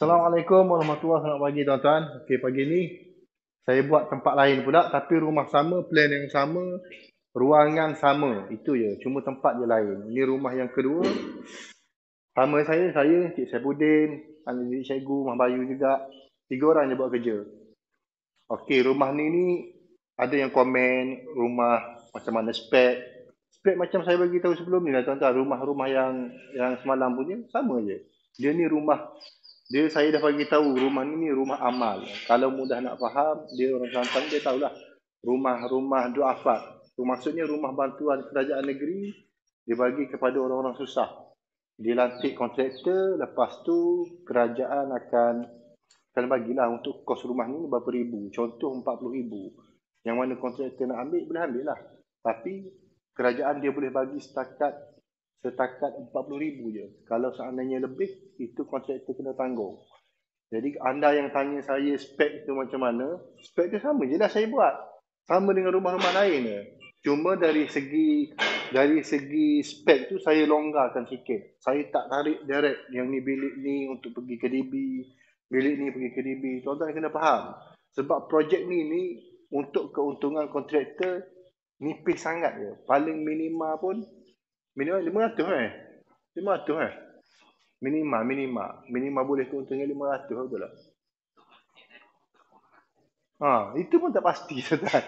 Assalamualaikum warahmatullahi wabarakatuh. Selamat pagi tuan-tuan. Okey, pagi ni saya buat tempat lain pula tapi rumah sama, plan yang sama, ruangan sama. Itu je, cuma tempat je lain. Ini rumah yang kedua. Sama saya, Cik Saifuddin, anak cikgu, Mak Bayu juga. 3 orang je buat kerja. Okey, rumah ni ada yang komen rumah macam mana spek. Spek macam saya bagi tahu sebelum ni lah tuan-tuan. Rumah-rumah yang semalam punya sama je. Dia ni rumah saya dah bagi tahu rumah ni rumah amal. Kalau mudah nak faham, dia orang Kelantan dia tahulah. Rumah-rumah duafat. Itu maksudnya rumah bantuan kerajaan negeri dibagi kepada orang-orang susah. Dia lantik kontraktor, lepas tu kerajaan akan bagilah untuk kos rumah ni berapa ribu. Contoh 40,000. Yang mana kontraktor nak ambil, boleh ambil lah. Tapi kerajaan dia boleh bagi setakat 40,000 je. Kalau seandainya lebih, itu kontraktor kena tanggung. Jadi anda yang tanya saya spek tu macam mana, spek tu sama je lah saya buat. Sama dengan rumah-rumah lain je. Cuma dari segi spek tu saya longgarkan sikit. Saya tak tarik direct yang ni bilik ni untuk pergi ke DB, bilik ni pergi ke DB. Tuan-tuan kena faham. Sebab projek ni untuk keuntungan kontraktor nipis sangat je. Paling minima pun minimal 500 500 Minima boleh keuntungan 500 betul tak? Itu pun tak pasti tuan.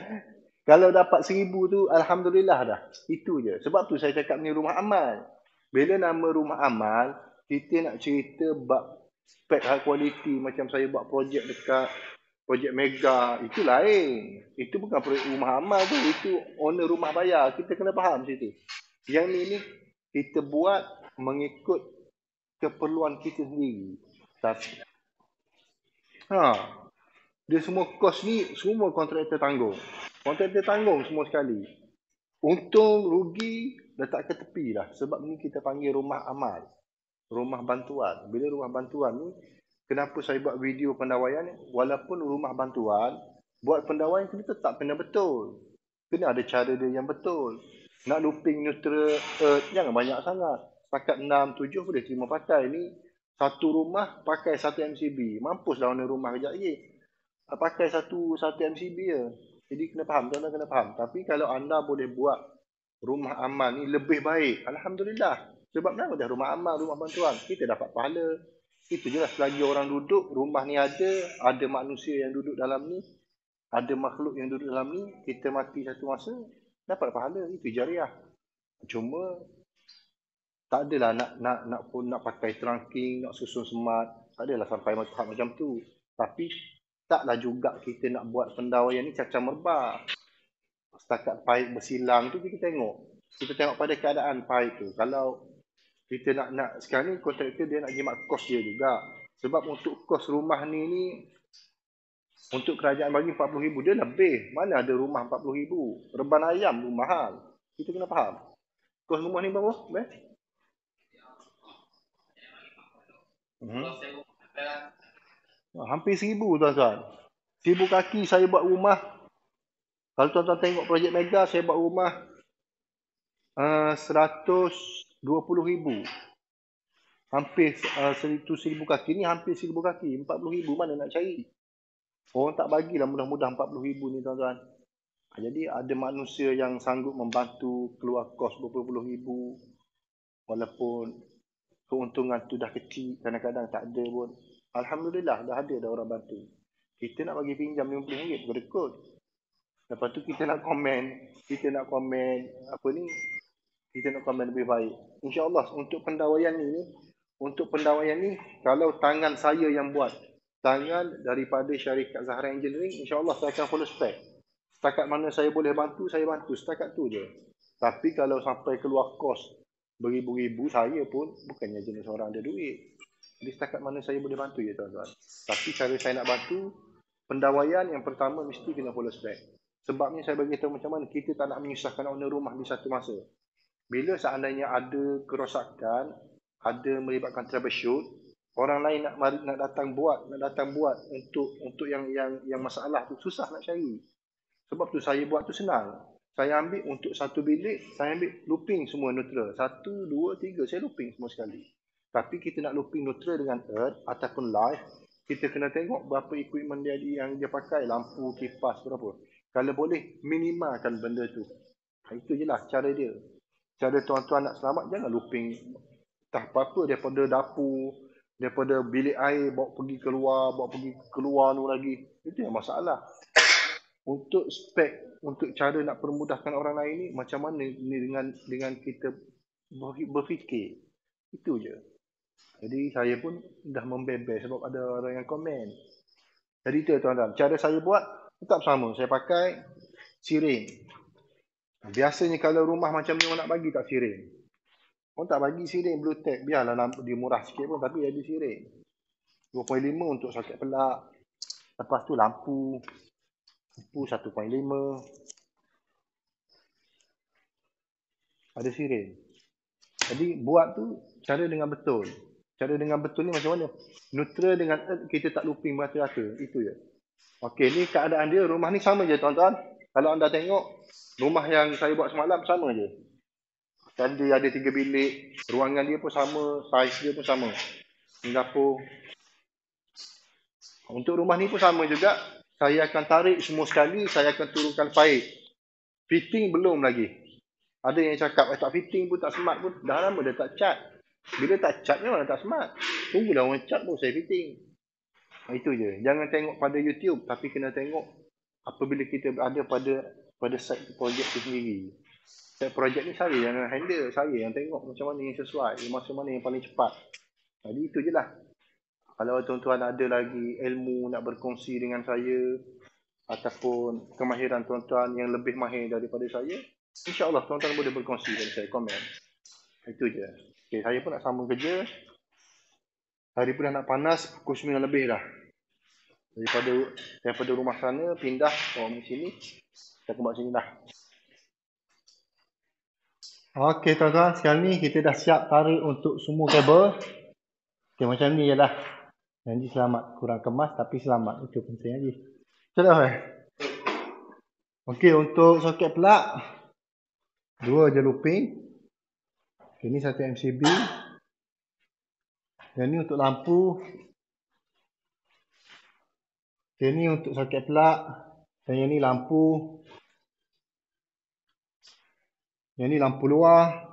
Kalau dapat 1,000 tu alhamdulillah dah. Itu je. Sebab tu saya cakap ni rumah amal. Bila nama rumah amal, kita nak cerita bab spek high quality macam saya buat projek dekat projek mega, itu lain. Itu bukan rumah amal tu, itu owner rumah bayar. Kita kena faham situ. Yang ni kita buat mengikut keperluan kita sendiri. Tapi dia semua kos ni semua kontraktor tanggung. Kontraktor tanggung semua sekali. Untung rugi letak ke tepi dah. Sebab ni kita panggil rumah amal. Rumah bantuan. Bila rumah bantuan ni, kenapa saya buat video pendawaian ni? Walaupun rumah bantuan, buat pendawaian kita tetap kena betul. Kena ada cara dia yang betul. Nak looping neutral earth, jangan banyak sangat. Setakat 6, 7 boleh terima pakai. Ni satu rumah pakai 1 MCB. Mampuslah owner rumah kejap lagi. Pakai satu MCB je. Jadi kena faham, tuan-tuan kena faham. Tapi kalau anda boleh buat rumah amal ni lebih baik, alhamdulillah. Sebab nama dah rumah amal, rumah bantuan. Kita dapat pahala. Itu je lah, selagi orang duduk, rumah ni ada manusia yang duduk dalam ni, ada makhluk yang duduk dalam ni, kita mati satu masa, dapat pahala. Itu jariah. Cuma tak adalah nak pakai trunking, nak susun semat. Tak adalah sampai tahap macam tu. Tapi taklah juga kita nak buat pendawaian ni cacah merbah. Setakat paip bersilang tu kita tengok. Kita tengok pada keadaan paip tu. Kalau kita nak sekarang ni kontraktor dia nak jimat kos dia juga. Sebab untuk kos rumah ni untuk kerajaan bagi 40,000 dia lebih. Mana ada rumah 40,000? Reban ayam tu mahal. Kita kena faham. Kos rumah ni berapa? Hampir 1,000 tuan-tuan. 1,000 kaki saya buat rumah. Kalau tuan-tuan tengok projek mega, saya buat rumah 120,000. Hampir 1,000 kaki. Ni hampir 1,000 kaki. 40,000 mana nak cari? Orang tak bagilah mudah-mudah 40,000 ni tuan-tuan. Jadi ada manusia yang sanggup membantu keluar kos berpuluh-puluh ribu. Walaupun keuntungan tu dah kecil, kadang-kadang tak ada pun. Alhamdulillah dah ada orang bantu. Kita nak bagi pinjam RM50 berdekut. Lepas tu kita nak komen apa ni? Kita nak komen lebih baik. InsyaAllah untuk pendawaian ni, kalau tangan saya yang buat, tangan daripada syarikat Zahra Engineering, insyaAllah saya akan follow spec. Setakat mana saya boleh bantu, saya bantu. Setakat tu je. Tapi kalau sampai keluar kos beribu-ribu, saya pun bukannya jenis orang ada duit. Jadi setakat mana saya boleh bantu je tuan-tuan. Tapi cara saya nak bantu, pendawaian yang pertama mesti kena follow spec. Sebabnya saya bagi tahu macam mana kita tak nak menyusahkan owner rumah di satu masa. Bila seandainya ada kerosakan, ada melibatkan troubleshoot, orang lain nak datang buat untuk yang masalah tu susah nak cari. Sebab tu saya buat tu senang. Saya ambil untuk satu bilik, saya ambil looping semua neutral. 1, 2, 3, saya looping semua sekali. Tapi kita nak looping neutral dengan earth ataupun live, kita kena tengok berapa equipment dia yang dia pakai, lampu, kipas, berapa. Kalau boleh, minimalkan benda tu. Itu je lah cara dia. Cara tuan-tuan nak selamat, jangan looping tak apa-apa daripada dapur, daripada bilik air, bawa pergi keluar tu lagi. Itu yang masalah. Untuk spek, untuk cara nak permudahkan orang lain ni, macam mana ni dengan kita berfikir. Itu je. Jadi saya pun dah membebel sebab ada orang yang komen. Jadi itu tuan-tuan, cara saya buat tetap sama. Saya pakai siren. Biasanya kalau rumah macam ni orang nak bagi tak siren. Orang tak bagi siren Bluetech. Biarlah dia murah sikit pun tapi ada siren. 2.5 untuk soket pelak. Lepas tu lampu 1.5. Ada siren. Jadi buat tu cara dengan betul. Cara dengan betul ni macam mana? Neutral dengan earth, kita tak looping merata-rata. Itu je. Okey, ni keadaan dia. Rumah ni sama je tuan-tuan. Kalau anda tengok, rumah yang saya buat semalam sama je. Dan dia ada 3 bilik. Ruangan dia pun sama. Saiz dia pun sama. Dapur. Untuk rumah ni pun sama juga. Saya akan tarik semua sekali. Saya akan turunkan paip. Fitting belum lagi. Ada yang cakap, tak fitting pun tak smart pun. Dah lama dah tak cat. Bila tak cat memang tak smart. Tunggulah orang cat pun saya fitting. Itu je. Jangan tengok pada YouTube. Tapi kena tengok apabila kita ada pada site projek tu sendiri. Site projek ni saya yang handle. Saya yang tengok macam mana yang sesuai. Macam mana yang paling cepat. Jadi itu je lah. Kalau tuan-tuan ada lagi ilmu nak berkongsi dengan saya ataupun kemahiran tuan-tuan yang lebih mahir daripada saya, InsyaAllah tuan-tuan boleh berkongsi dengan saya, komen. Itu je. Okay, saya pun nak sambung kerja. Hari pun dah nak panas, pukul 9 lebih dah. Daripada rumah sana, pindah bawa ke sini. Kita kembali sini dah. Okey tuan-tuan, sekarang ni kita dah siap tarik untuk semua kabel. Okay, macam ni je lah. Janji selamat. Kurang kemas tapi selamat. Itu penting lagi. Betul tak? Okey, untuk soket pelak. 2 je looping. Ini satu MCB. Yang ni untuk lampu. Yang ni untuk soket pelak. Dan yang ni lampu. Yang ni lampu luar.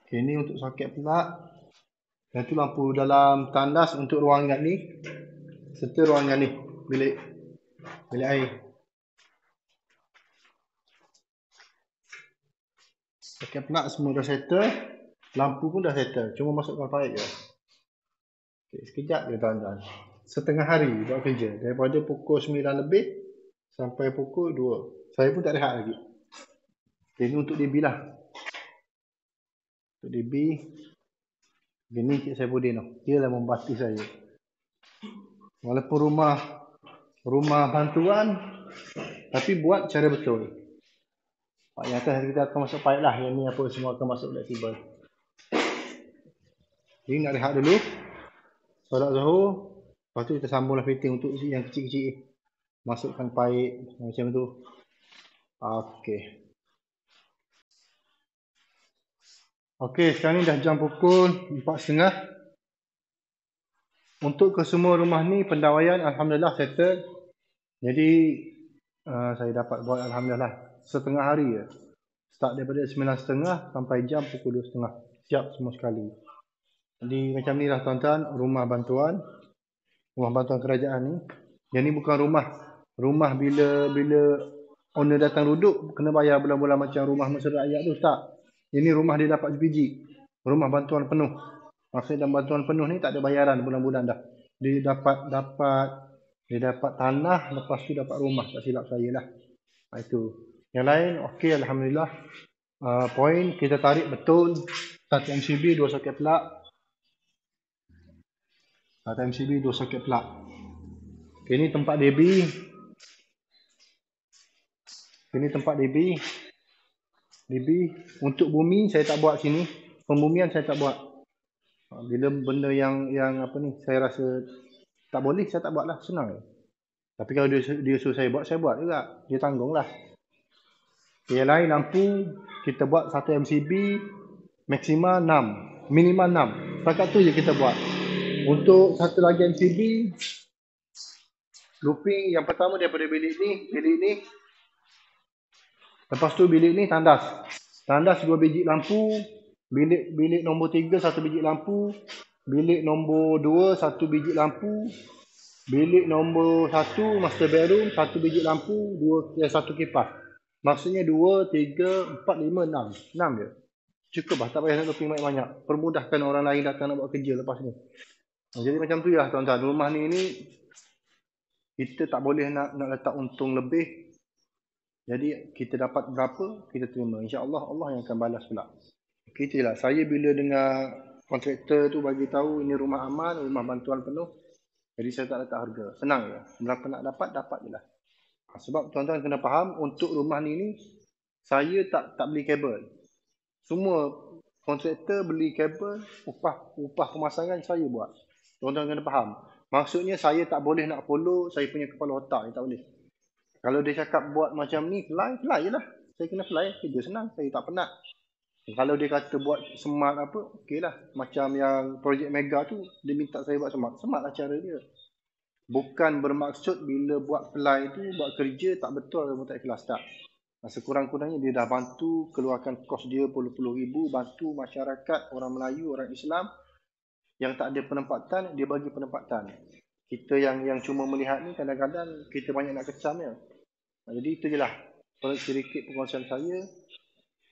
Yang ni untuk soket pelak. Yang tu lampu dalam tandas untuk ruangan ni. Serta ruangan ni. Bilik air. Soket pelak semua dah settle. Lampu pun dah settle. Cuma masukkan paip je. Okay, sekejap je tuan-tuan. Setengah hari buat kerja. Daripada pukul 9 lebih sampai pukul 2. Saya pun tak rehat lagi. Okay, ini untuk DB lah. Untuk DB. Ini Cik Saifuddin tu. Dia lah membantu saya. Walaupun rumah bantuan. Tapi buat cara betul. Yang atas kita akan masuk paip lah. Yang ni apa semua akan masuk fleksibel. Jadi nak rehat dulu. Solat Zuhur. Lepas tu kita sambunglah fitting untuk yang kecil-kecil. Masukkan paip macam tu. Okey. Okey, sekarang ni dah jam pukul 4.30. Untuk kesemua rumah ni pendawaian Alhamdulillah settle. Jadi saya dapat buat Alhamdulillah setengah hari je. Start daripada 9.30 sampai jam pukul 2.30. Siap semua sekali. Jadi macam ni lah tuan-tuan, rumah bantuan kerajaan ni. Yang ni bukan rumah bila owner datang duduk kena bayar bulan-bulan macam rumah mesra rakyat tu, tak. Ini rumah dia dapat biji. Rumah bantuan penuh. Maksudnya dalam bantuan penuh ni tak ada bayaran bulan-bulan dah. Dia dapat tanah, lepas tu dapat rumah, tak silap saya lah. Itu. Yang lain okey Alhamdulillah. Poin kita tarik betul. 1 MCB 2 soket pelak. 1 MCB 2 soket pelak. Okay, ini tempat DB. Ini tempat DB. Untuk bumi saya tak buat sini. Pembumian saya tak buat. Bila benda yang apa ni saya rasa tak boleh, saya tak buat lah. Senang je. Tapi kalau dia suruh saya buat juga. Dia tanggung lah. Yang lain lampu kita buat 1 MCB maksimal 6. Minimal 6. Setakat tu je kita buat. Untuk satu lagi MCB, looping yang pertama daripada bilik ni. Lepas tu bilik ni tandas. Tandas 2 biji lampu. Bilik nombor 3 1 biji lampu. Bilik nombor 2 1 biji lampu. Bilik nombor 1 master bedroom 1 biji lampu, 1 kipas. Maksudnya 2, 3, 4, 5, 6. 6 je. Cukup lah, tak payah nak looping banyak-banyak. Permudahkan orang lain datang nak buat kerja lepas ni. Jadi macam tu lah tuan-tuan. Rumah ni kita tak boleh nak letak untung lebih. Jadi kita dapat berapa, kita terima. InsyaAllah Allah yang akan balas pula. Okay, itu je lah. Saya bila dengar kontraktor tu bagi tahu ini rumah aman, rumah bantuan penuh, jadi saya tak letak harga. Senang je. Berapa nak dapat je lah. Sebab tuan-tuan kena faham, untuk rumah ni saya tak beli kabel. Semua kontraktor beli kabel, upah pemasangan saya buat. Tuan-tuan kena faham. Maksudnya saya tak boleh nak follow saya punya kepala otak. Tak boleh. Kalau dia cakap buat macam ni, fly je lah. Saya kena fly. Kerja senang. Saya tak penat. Kalau dia kata buat smart apa, okey lah. Macam yang projek Mega tu, dia minta saya buat smart. Smart lah cara dia. Bukan bermaksud bila buat fly tu, buat kerja tak betul atau tak ikhlas, tak. Sekurang-kurangnya dia dah bantu keluarkan kos dia puluh-puluh ribu, bantu masyarakat, orang Melayu, orang Islam yang tak ada penempatan, dia bagi penempatan. Kita yang cuma melihat ni kadang-kadang kita banyak nak kecam ya. Jadi itu je lah sedikit perkongsian saya.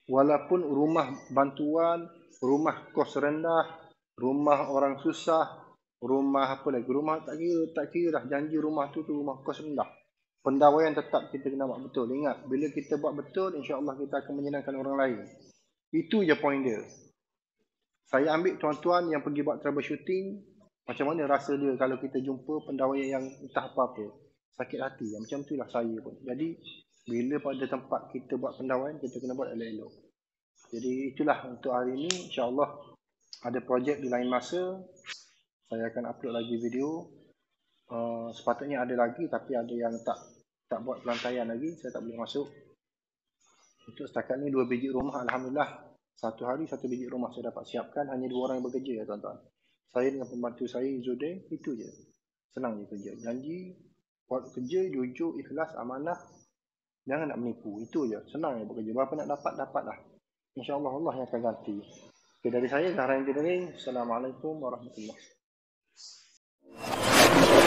Walaupun rumah bantuan, rumah kos rendah, rumah orang susah, rumah apa lagi, rumah tak kira dah janji rumah tu rumah kos rendah. Pendawaian tetap kita kena buat betul. Ingat, bila kita buat betul, insya-Allah kita akan menyenangkan orang lain. Itu je point dia. Saya ambil tuan-tuan yang pergi buat troubleshooting, macam mana rasa dia kalau kita jumpa pendawaian yang entah apa-apa. Sakit hati. Macam itulah saya pun. Jadi, bila pada tempat kita buat pendawaian, kita kena buat elok-elok. Jadi, itulah untuk hari ini. InsyaAllah ada projek di lain masa. Saya akan upload lagi video. Sepatutnya ada lagi, tapi ada yang tak buat pelantaian lagi. Saya tak boleh masuk. Untuk setakat ni 2 biji rumah, Alhamdulillah. Satu hari 1 biji rumah saya dapat siapkan. Hanya 2 orang yang bekerja ya tuan-tuan. Saya dengan pembantu saya, Izzuddin, itu je. Senang je kerja. Janji, buat kerja, jujur, ikhlas, amanah. Jangan nak menipu. Itu je. Senang je bekerja. Berapa nak dapat, dapatlah. InsyaAllah Allah yang akan ganti. Okay, dari saya, Zahra Engineering. Assalamualaikum warahmatullahi wabarakatuh.